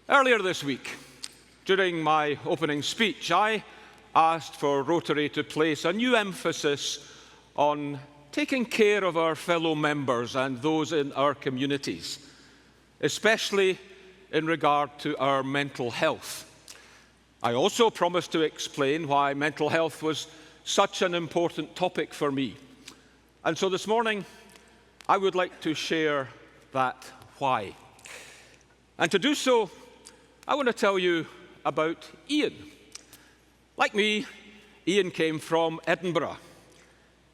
Earlier this week, during my opening speech, I asked for Rotary to place a new emphasis on taking care of our fellow members and those in our communities, especially in regard to our mental health. I also promised to explain why mental health was such an important topic for me. And so this morning, I would like to share that why. And to do so, I want to tell you about Ian. Like me, Ian came from Edinburgh.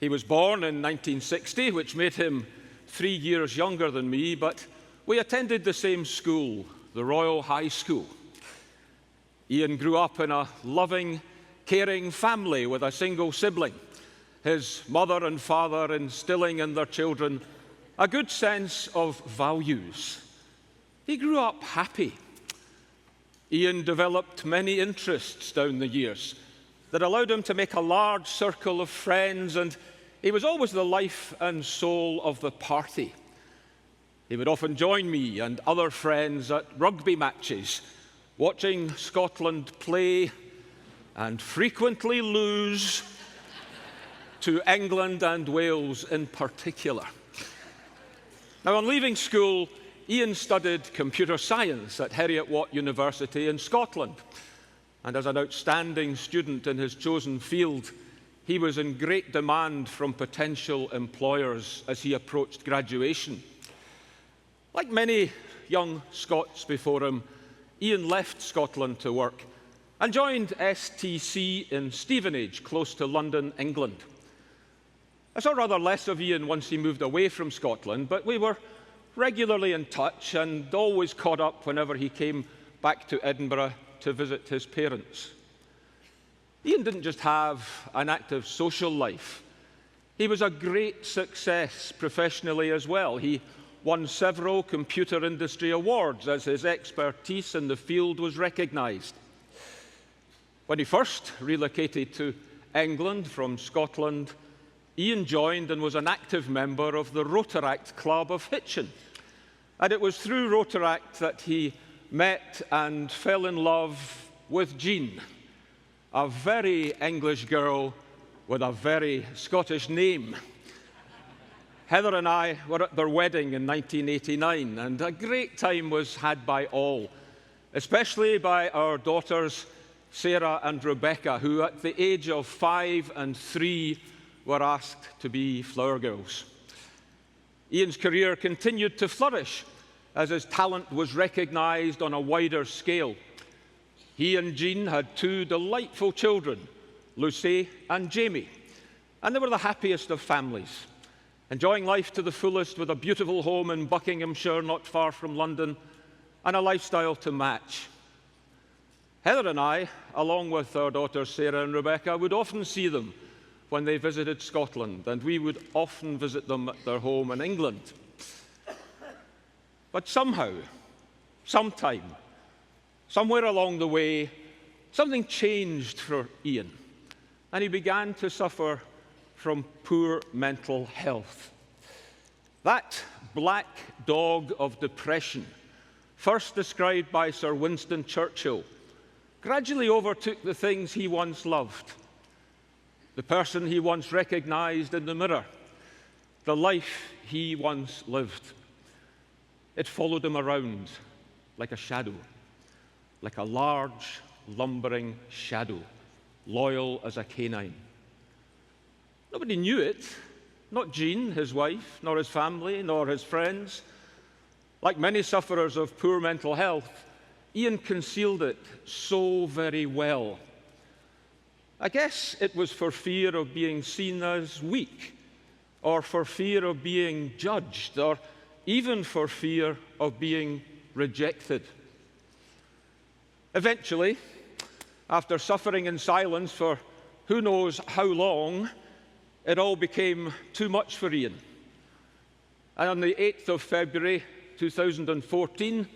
He was born in 1960, which made him 3 years younger than me, but we attended the same school, the Royal High School. Ian grew up in a loving, caring family with a single sibling, his mother and father instilling in their children a good sense of values. He grew up happy. Ian developed many interests down the years that allowed him to make a large circle of friends, and he was always the life and soul of the party. He would often join me and other friends at rugby matches, watching Scotland play and frequently lose to England and Wales in particular. Now, on leaving school, Ian studied computer science at Heriot-Watt University in Scotland. And as an outstanding student in his chosen field, he was in great demand from potential employers as he approached graduation. Like many young Scots before him, Ian left Scotland to work and joined STC in Stevenage, close to London, England. I saw rather less of Ian once he moved away from Scotland, but we were regularly in touch and always caught up whenever he came back to Edinburgh to visit his parents. Ian didn't just have an active social life. He was a great success professionally as well. He won several computer industry awards as his expertise in the field was recognized. When he first relocated to England from Scotland, Ian joined and was an active member of the Rotary Club of Hitchin. And it was through Rotary that he met and fell in love with Jean, a very English girl with a very Scottish name. Heather and I were at their wedding in 1989, and a great time was had by all, especially by our daughters, Sarah and Rebecca, who at the age of 5 and 3 were asked to be flower girls. Ian's career continued to flourish as his talent was recognized on a wider scale. He and Jean had 2 delightful children, Lucy and Jamie, and they were the happiest of families, enjoying life to the fullest with a beautiful home in Buckinghamshire, not far from London, and a lifestyle to match. Heather and I, along with our daughters Sarah and Rebecca, would often see them when they visited Scotland, and we would often visit them at their home in England. But somehow, sometime, somewhere along the way, something changed for Ian, and he began to suffer from poor mental health. That black dog of depression, first described by Sir Winston Churchill, gradually overtook the things he once loved, the person he once recognized in the mirror, the life he once lived. It followed him around like a shadow, like a large, lumbering shadow, loyal as a canine. Nobody knew it, not Jean, his wife, nor his family, nor his friends. Like many sufferers of poor mental health, Ian concealed it so very well. I guess it was for fear of being seen as weak, or for fear of being judged, or even for fear of being rejected. Eventually, after suffering in silence for who knows how long, it all became too much for Ian. And on the 8th of February 2014,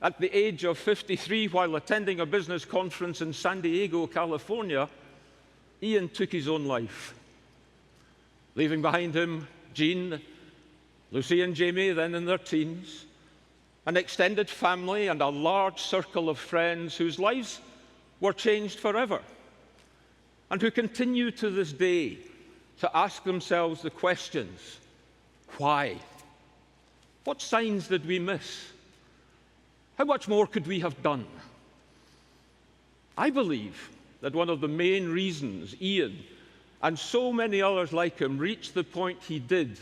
at the age of 53, while attending a business conference in San Diego, California, Ian took his own life, leaving behind him Jean, Lucy and Jamie, then in their teens, an extended family, and a large circle of friends whose lives were changed forever, and who continue to this day to ask themselves the questions, why? What signs did we miss? How much more could we have done? I believe that one of the main reasons Ian and so many others like him reached the point he did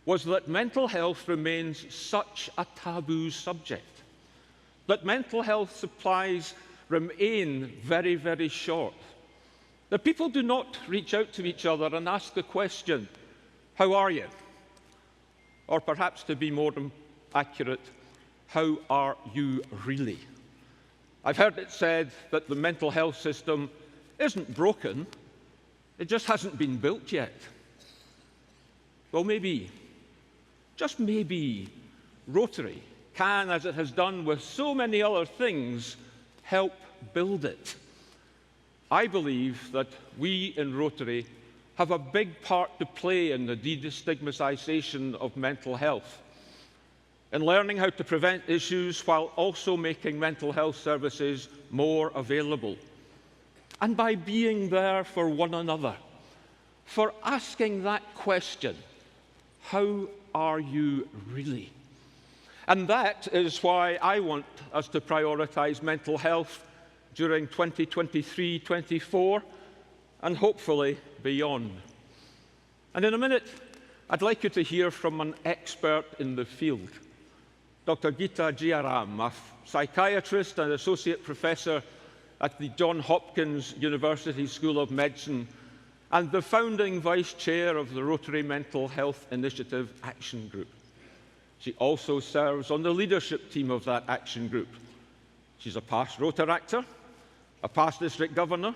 was that mental health remains such a taboo subject, that mental health supplies remain very, very short, that people do not reach out to each other and ask the question, how are you? Or perhaps, to be more accurate, how are you really? I've heard it said that the mental health system isn't broken, it just hasn't been built yet. Well, maybe, just maybe, Rotary can, as it has done with so many other things, help build it. I believe that we in Rotary have a big part to play in the de-stigmatization of mental health, in learning how to prevent issues while also making mental health services more available, and by being there for one another, for asking that question, how are you really? And that is why I want us to prioritize mental health during 2023-24, and hopefully beyond. And in a minute, I'd like you to hear from an expert in the field, Dr. Geeta Jairam, a psychiatrist and associate professor at the Johns Hopkins University School of Medicine and the founding vice chair of the Rotary Mental Health Initiative Action Group. She also serves on the leadership team of that action group. She's a past Rotaractor, a past district governor,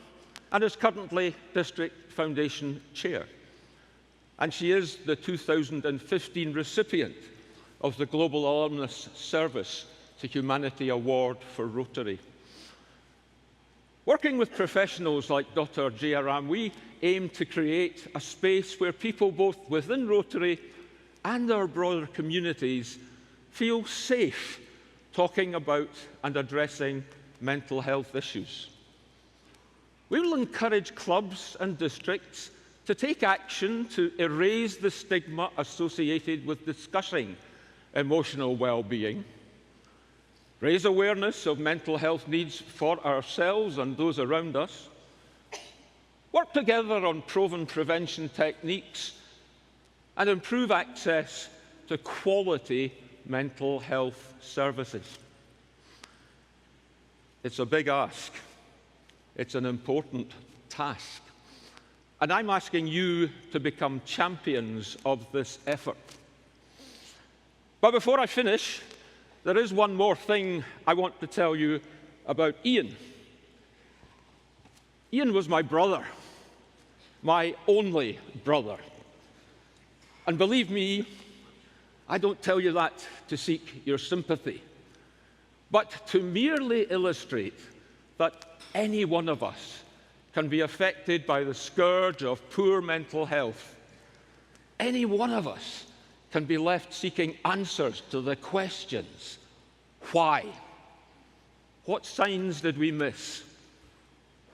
and is currently district foundation chair. And she is the 2015 recipient of the Global Alumnus Service to Humanity Award for Rotary. Working with professionals like Dr. Jairam, we aim to create a space where people both within Rotary and our broader communities feel safe talking about and addressing mental health issues. We will encourage clubs and districts to take action to erase the stigma associated with discussing emotional well-being, raise awareness of mental health needs for ourselves and those around us, work together on proven prevention techniques, and improve access to quality mental health services. It's a big ask. It's an important task. And I'm asking you to become champions of this effort. But before I finish, there is one more thing I want to tell you about Ian. Ian was my brother, my only brother. And believe me, I don't tell you that to seek your sympathy, but to merely illustrate that any one of us can be affected by the scourge of poor mental health. Any one of us can be left seeking answers to the questions, why? What signs did we miss?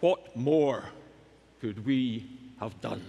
What more could we have done?